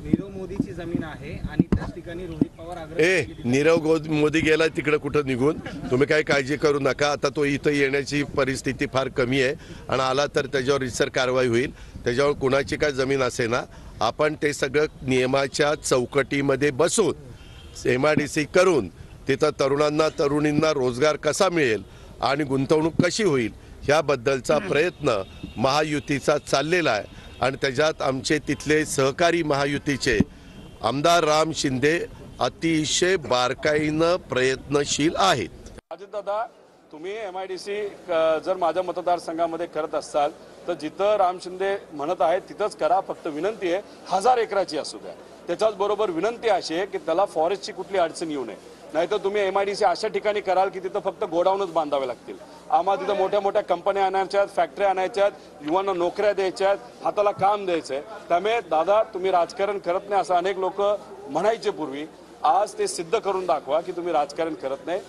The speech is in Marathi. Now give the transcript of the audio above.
नीरव मोदीची जमीन आहे आणि त्याच ठिकाणी रोहित पवार नीरव मोदी गेला तिकडे कुठं निघून, तुम्ही काही काळजी करू नका। आता तो इथं येण्याची परिस्थिती फार कमी आहे आणि आला तर त्याच्यावर रितसर कारवाई होईल। त्याच्यावर कुणाची काय जमीन असे ना, आपण ते सगळं नियमाच्या चौकटीमध्ये बसून MIDC करून तिथं तरुणांना तरुणींना रोजगार कसा मिळेल आणि गुंतवणूक कशी होईल ह्याबद्दलचा प्रयत्न महायुतीचा चाललेला आहे आणि त्याच्यात आमचे तिथले सहकारी महायुतीचे आमदार राम शिंदे अतिशय बारकाईनं प्रयत्नशील आहेत। अजितदादा, तुम्ही MIDC जर माझ्या मतदारसंघामध्ये करत असाल तर जिथं राम शिंदे म्हणत आहेत तिथंच करा। फक्त विनंती आहे 1000 एकराची असू द्या। त्याच्याच बरोबर विनंती अशी आहे की त्याला फॉरेस्टची कुठली अडचण येऊ नये, नाहीतर तुम्ही MIDC अशा ठिकाणी कराल की तिथं फक्त गोडाऊनच बांधावे लागतील। आम्हाला तिथं मोठ्या मोठ्या कंपन्या आणायच्या आहेत, फॅक्टरी आणायच्या आहेत, युवांना नोकऱ्या द्यायच्या आहेत, हाताला काम द्यायचंय। त्यामुळे दादा, तुम्ही राजकारण करत नाही असं अनेक लोक म्हणायचे पूर्वी, आज ते सिद्ध करून दाखवा की तुम्ही राजकारण करत नाही।